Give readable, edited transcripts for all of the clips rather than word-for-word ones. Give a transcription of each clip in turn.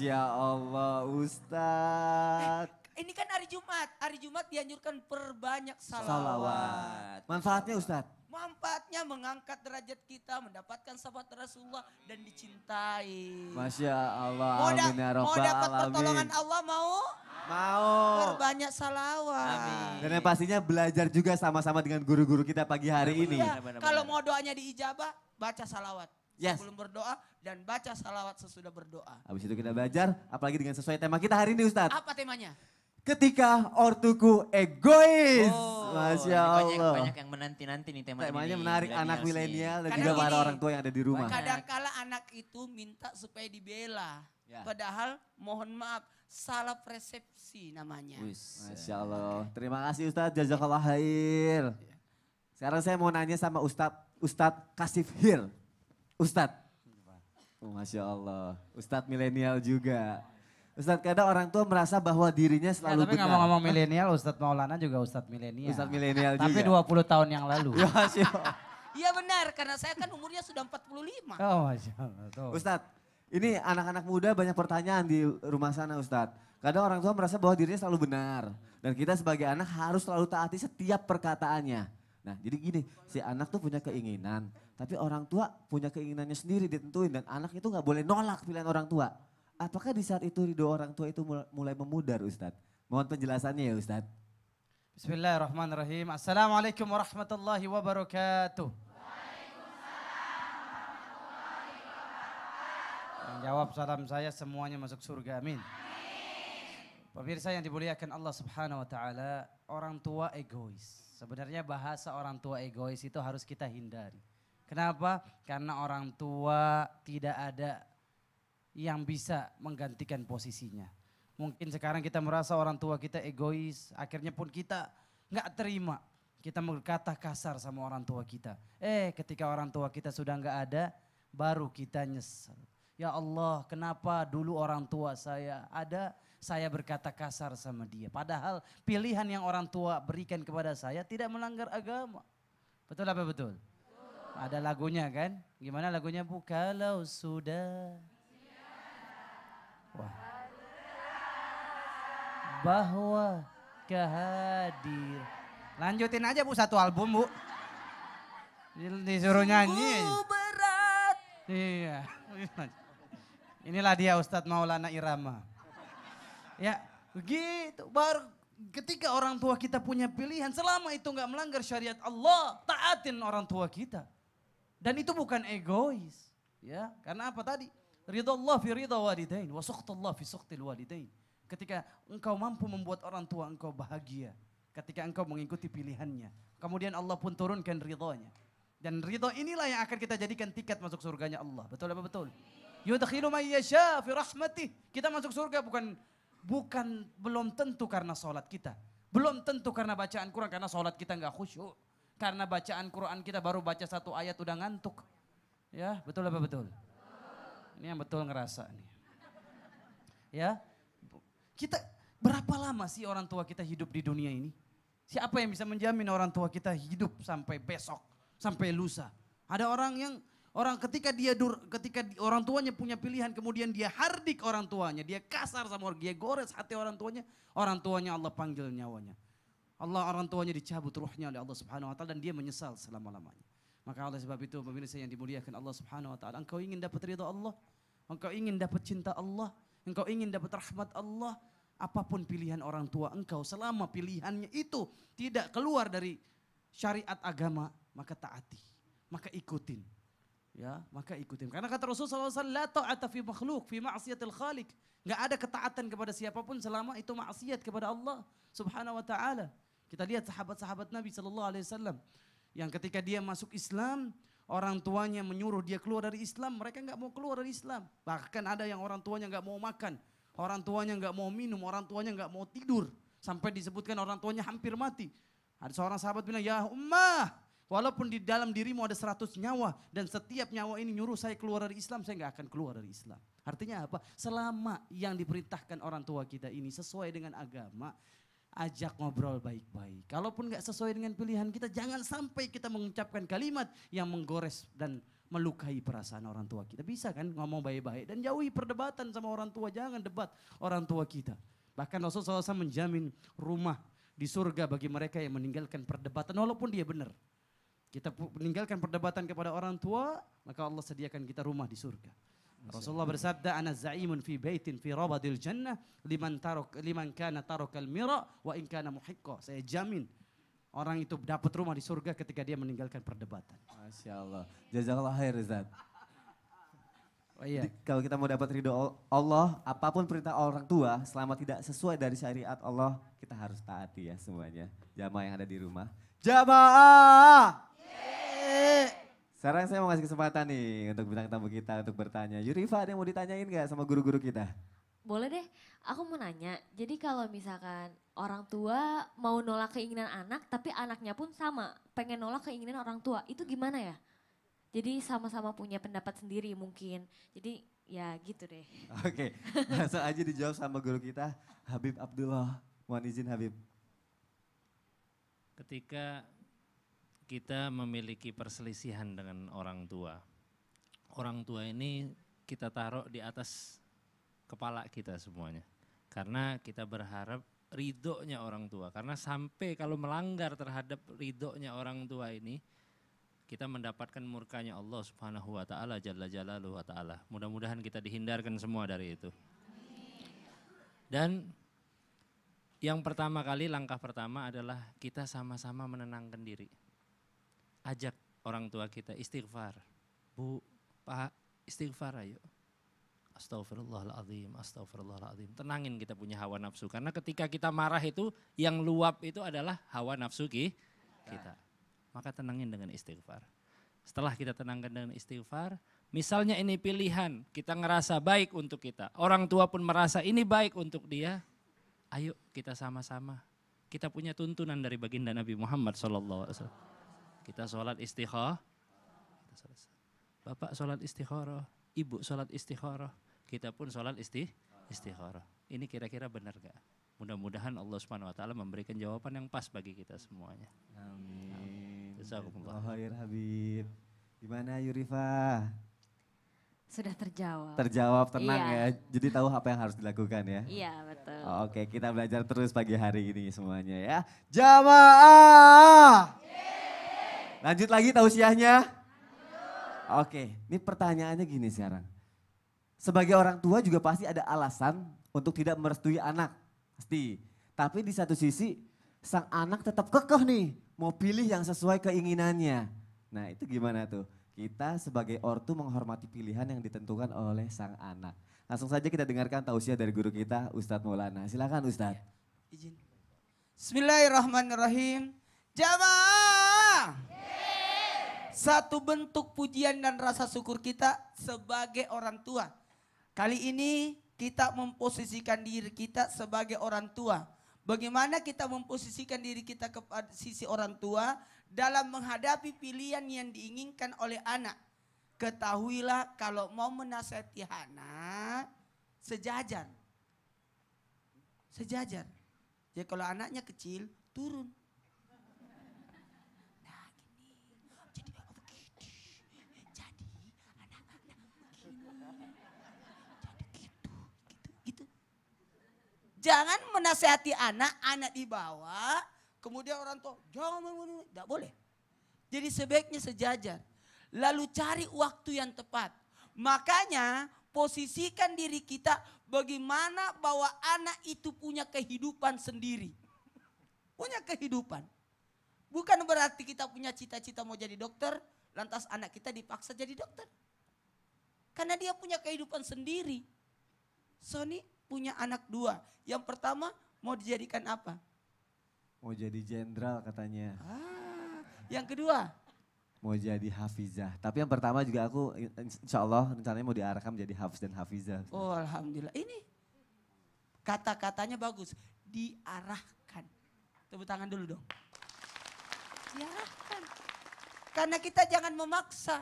Masya Allah Ustadz. Ini kan hari Jumat. Hari Jumat dianjurkan perbanyak salawat. Salawat. Manfaatnya Ustadz? Manfaatnya mengangkat derajat kita, mendapatkan sahabat Rasulullah dan dicintai. Masya Allah. Mau, Amin ya mau rabbal dapat alamin. pertolongan Allah mau? Mau. Perbanyak salawat. Amin. Dan yang pastinya belajar juga sama-sama dengan guru-guru kita pagi hari ini. Ya, kalau mau doanya diijabah, baca salawat. Yes. Sebelum berdoa dan baca salawat sesudah berdoa. Habis itu kita belajar, apalagi dengan sesuai tema kita hari ini Ustadz. Apa temanya? Ketika ortuku egois. Masya ini Allah. Banyak yang menanti-nanti nih tema Temanya ini. menarik anak milenial dan Kadang juga para gini, orang tua yang ada di rumah. Kadangkala anak itu minta supaya dibela. Ya. Padahal mohon maaf, salah persepsi namanya. Masya Allah. Terima kasih Ustadz, jazakallah khair. Sekarang saya mau nanya sama Ustadz Kasif Hir. Ustadz. Oh, Masya Allah. Ustadz milenial juga. Ustadz, kadang orang tua merasa bahwa dirinya Ya, selalu tapi benar. ngomong-ngomong milenial, Ustadz Maulana juga Ustadz milenial. Ustadz milenial juga. Tapi 20 tahun yang lalu. Ya, Masya Allah. Iya benar, karena saya kan umurnya sudah 45. Oh Masya Allah. Tuh. Ustadz, ini anak-anak muda banyak pertanyaan di rumah sana Ustadz. Kadang orang tua merasa bahwa dirinya selalu benar. Dan kita sebagai anak harus selalu taati setiap perkataannya. Nah jadi gini, si anak tuh punya keinginan. Tapi orang tua punya keinginannya sendiri ditentuin. Dan anak itu gak boleh nolak pilihan orang tua. Apakah di saat itu ridho orang tua itu mulai memudar Ustadz? Mohon penjelasannya ya Ustadz. Bismillahirrahmanirrahim. Assalamualaikum warahmatullahi wabarakatuh. Menjawab salam saya semuanya masuk surga, amin. Pemirsa yang dimuliakan Allah Subhanahu wa taala, orang tua egois. Sebenarnya bahasa orang tua egois itu harus kita hindari. Kenapa? Karena orang tua tidak ada yang bisa menggantikan posisinya. Mungkin sekarang kita merasa orang tua kita egois, akhirnya pun kita nggak terima. Kita berkata kasar sama orang tua kita. Ketika orang tua kita sudah nggak ada, baru kita nyesel. Ya Allah, kenapa dulu orang tua saya ada, saya berkata kasar sama dia. Padahal pilihan yang orang tua berikan kepada saya tidak melanggar agama. Betul apa betul? Ada lagunya kan? Gimana lagunya Bu? Kalau sudah... Wah. Bahwa kehadir. Lanjutin aja Bu satu album Bu. Disuruh nyanyi. Sungguh berat. Iya. Inilah dia Ustadz Maulana Irama. Ya begitu. Baru ketika orang tua kita punya pilihan. Selama itu nggak melanggar syariat Allah. Taatin orang tua kita. Dan itu bukan egois. Ya, karena apa tadi? Ridha Allah fi ridha walidain. Wa suqtullah fi suqtil walidain. Ketika engkau mampu membuat orang tua engkau bahagia. Ketika engkau mengikuti pilihannya. Kemudian Allah pun turunkan ridhonya. Dan ridho inilah yang akan kita jadikan tiket masuk surganya Allah. Betul apa betul? Yudkhilu man yasha fi rahmatih. Kita masuk surga bukan belum tentu karena sholat kita. Belum tentu karena bacaan Quran. Karena sholat kita enggak khusyuk. Karena bacaan Quran kita baru baca satu ayat udah ngantuk. Ya betul apa betul? Ini yang betul ngerasa nih. Ya, kita berapa lama sih orang tua kita hidup di dunia ini? Siapa yang bisa menjamin orang tua kita hidup sampai besok, sampai lusa? Ada orang ketika orang tuanya punya pilihan kemudian dia hardik orang tuanya, dia kasar sama orang, dia gores hati orang tuanya Allah panggil nyawanya. Orang tuanya dicabut ruhnya oleh Allah Subhanahu wa taala dan dia menyesal selama-lamanya. Maka oleh sebab itu pemirsa yang dimuliakan Allah Subhanahu wa taala, engkau ingin dapat ridha Allah, engkau ingin dapat cinta Allah, engkau ingin dapat rahmat Allah, apapun pilihan orang tua engkau selama pilihannya itu tidak keluar dari syariat agama, maka taati, maka ikutin. Ya, maka ikutin. Karena kata Rasulullah SAW, la ta'ata fi makhluk, fi ma'asiyatil khaliq. Enggak ada ketaatan kepada siapapun selama itu maksiat kepada Allah Subhanahu wa taala. Kita lihat sahabat-sahabat Nabi SAW. Yang ketika dia masuk Islam, orang tuanya menyuruh dia keluar dari Islam, mereka nggak mau keluar dari Islam. Bahkan ada yang orang tuanya nggak mau makan, orang tuanya nggak mau minum, orang tuanya nggak mau tidur. Sampai disebutkan orang tuanya hampir mati. Ada seorang sahabat bilang, ya ummah, walaupun di dalam dirimu ada 100 nyawa, dan setiap nyawa ini nyuruh saya keluar dari Islam, saya nggak akan keluar dari Islam. Artinya apa? Selama yang diperintahkan orang tua kita ini sesuai dengan agama, ajak ngobrol baik-baik. Kalaupun nggak sesuai dengan pilihan kita, jangan sampai kita mengucapkan kalimat yang menggores dan melukai perasaan orang tua kita. Bisa kan ngomong baik-baik dan jauhi perdebatan sama orang tua. Jangan debat orang tua kita. Bahkan Rasulullah SAW menjamin rumah di surga bagi mereka yang meninggalkan perdebatan walaupun dia benar. Kita meninggalkan perdebatan kepada orang tua, maka Allah sediakan kita rumah di surga. Rasulullah bersabda, "Ana za'imun fi baitin fi rabadil jannah liman kana tarakal mira wa in kana muhiqqa." Saya jamin orang itu dapat rumah di surga ketika dia meninggalkan perdebatan. Masya Allah. Jazakallah khair Ustaz. Oh iya. Jadi, kalau kita mau dapat ridho Allah, apapun perintah orang tua, selama tidak sesuai dari syariat Allah, kita harus taati ya semuanya. Jamaah yang ada di rumah. Jamaah! Sekarang saya mau kasih kesempatan nih untuk bintang tamu kita untuk bertanya. Yurifa, ada yang mau ditanyain gak sama guru-guru kita? Boleh deh, aku mau nanya. Jadi kalau misalkan orang tua mau nolak keinginan anak, tapi anaknya pun sama, pengen nolak keinginan orang tua, itu gimana ya? Jadi sama-sama punya pendapat sendiri mungkin. Jadi ya gitu deh. Oke, langsung aja dijawab sama guru kita, Habib Abdullah. Mohon izin Habib. Ketika kita memiliki perselisihan dengan orang tua ini kita taruh di atas kepala kita semuanya. Karena kita berharap ridhonya orang tua. Karena sampai kalau melanggar terhadap ridhonya orang tua ini, kita mendapatkan murkanya Allah Subhanahu wa taala jalla jalaluhu wa taala. Mudah-mudahan kita dihindarkan semua dari itu. Dan yang pertama kali, langkah pertama adalah kita sama-sama menenangkan diri. Ajak orang tua kita istighfar. Bu, Pak, istighfar ayo. Astaghfirullahaladzim, astaghfirullahaladzim. Tenangin kita punya hawa nafsu. Karena ketika kita marah itu, yang luap itu adalah hawa nafsu kita. Maka tenangin dengan istighfar. Setelah kita tenangkan dengan istighfar, misalnya ini pilihan, kita ngerasa baik untuk kita. Orang tua pun merasa ini baik untuk dia. Ayo kita sama-sama. Kita punya tuntunan dari baginda Nabi Muhammad SAW. Kita sholat istikharah. Bapak sholat istikharah, ibu sholat istikharah. Kita pun sholat istikharah. Ini kira-kira benar gak? Mudah-mudahan Allah Subhanahu wa taala memberikan jawaban yang pas bagi kita semuanya. Amin. Jazakumullah. Khair Habib. Gimana Yurifa? Sudah terjawab. Terjawab, tenang Iya. ya. Jadi tahu apa yang harus dilakukan ya. Iya betul. Oke, kita belajar terus pagi hari ini semuanya ya. Jamaah. Lanjut lagi tausiahnya. Oke, ini pertanyaannya gini sekarang. Sebagai orang tua juga pasti ada alasan untuk tidak merestui anak. Pasti. Tapi di satu sisi sang anak tetap kekeh nih. Mau pilih yang sesuai keinginannya. Nah itu gimana tuh? Kita sebagai ortu menghormati pilihan yang ditentukan oleh sang anak. Langsung saja kita dengarkan tausiah dari guru kita Ustadz Maulana. Silakan Ustadz. Izin. Bismillahirrahmanirrahim. Jamaah. Satu bentuk pujian dan rasa syukur kita sebagai orang tua. Kali ini kita memposisikan diri kita sebagai orang tua. Bagaimana kita memposisikan diri kita kepada sisi orang tua dalam menghadapi pilihan yang diinginkan oleh anak. Ketahuilah kalau mau menasihati anak, sejajar. Sejajar. Jadi kalau anaknya kecil, turun. Nah gini, jadi begini. Jadi anak-anak begini. Jadi gitu. Jangan menasihati anak di bawah, kemudian orang tua, jangan, tidak boleh. Jadi sebaiknya sejajar. Lalu cari waktu yang tepat. Makanya posisikan diri kita bagaimana bahwa anak itu punya kehidupan sendiri. Punya kehidupan. Bukan berarti kita punya cita-cita mau jadi dokter, lantas anak kita dipaksa jadi dokter. Karena dia punya kehidupan sendiri. Sony punya anak 2. Yang pertama mau dijadikan apa? Mau jadi jenderal katanya. Yang kedua? Mau jadi hafizah. Tapi yang pertama juga aku insya Allah rencananya mau diarahkan menjadi hafiz dan hafizah. Oh alhamdulillah. Ini kata-katanya bagus. Diarahkan. Tepuk tangan dulu dong. Diarahkan. Karena kita jangan memaksa.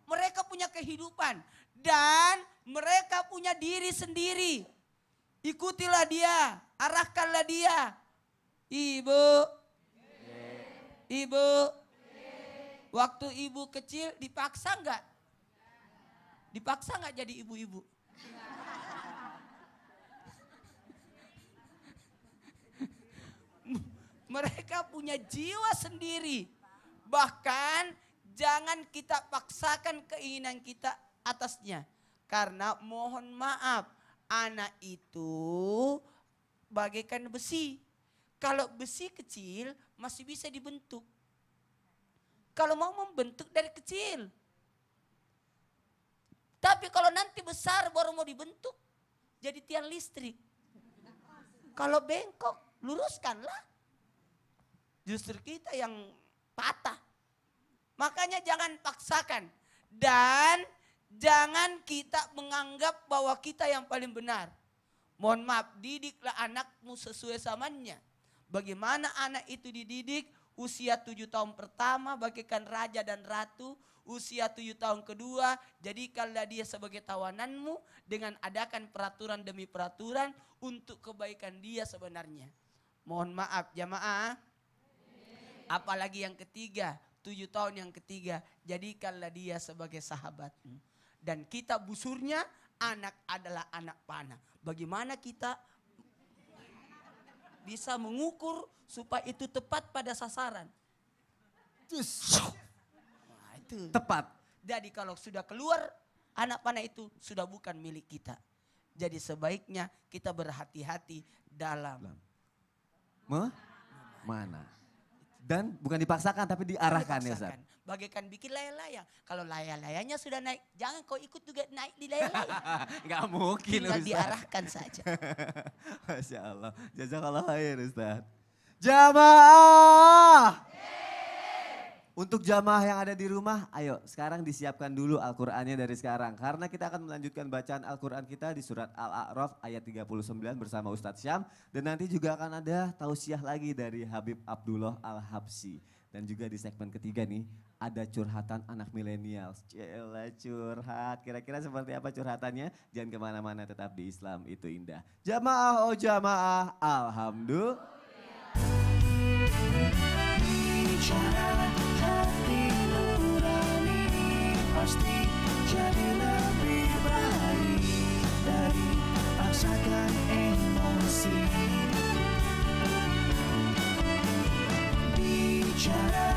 Mereka punya kehidupan. Dan mereka punya diri sendiri. Ikutilah dia. Arahkanlah dia. Ibu. Ibu. Waktu ibu kecil dipaksa nggak? Dipaksa nggak jadi ibu-ibu? Mereka punya jiwa sendiri. Bahkan jangan kita paksakan keinginan kita atasnya. Karena mohon maaf, anak itu bagaikan besi. Kalau besi kecil masih bisa dibentuk. Kalau mau membentuk dari kecil. Tapi kalau nanti besar baru mau dibentuk, jadi tiang listrik. Kalau bengkok, luruskanlah. Justru kita yang patah. Makanya jangan paksakan. Dan jangan kita menganggap bahwa kita yang paling benar. Mohon maaf, didiklah anakmu sesuai zamannya. Bagaimana anak itu dididik? Usia 7 tahun pertama bagaikan raja dan ratu. Usia 7 tahun kedua, jadikanlah dia sebagai tawananmu dengan adakan peraturan demi peraturan untuk kebaikan dia sebenarnya. Mohon maaf jamaah. Apalagi yang ketiga, 7 tahun yang ketiga, jadikanlah dia sebagai sahabatmu. Dan kita busurnya, anak adalah anak panah. Bagaimana kita bisa mengukur supaya itu tepat pada sasaran? Nah, itu. Tepat. Jadi kalau sudah keluar, anak panah itu sudah bukan milik kita. Jadi sebaiknya kita berhati-hati dalam mana. Dan bukan dipaksakan tapi diarahkan ya Ustaz. Bagaikan bikin layang-layang. Kalau layang-layangnya sudah naik, jangan kau ikut juga naik di layang-layang. Gak mungkin Tinggal Ustaz. diarahkan saja. Masya Allah. Jazakallah khair Ustaz. Jamaah. Untuk jamaah yang ada di rumah, ayo sekarang disiapkan dulu Al-Qur'annya dari sekarang. Karena kita akan melanjutkan bacaan Al-Qur'an kita di surat Al-A'raf ayat 39 bersama Ustadz Syam. Dan nanti juga akan ada tausiah lagi dari Habib Abdullah Al-Habsyi. Dan juga di segmen ketiga nih, ada curhatan anak milenial. Cela curhat, kira-kira seperti apa curhatannya? Jangan kemana-mana, tetap di Islam itu indah. Jamaah oh jamaah, alhamdulillah. Hati nurani pasti jadi lebih baik dari paksakan emosi. Bicara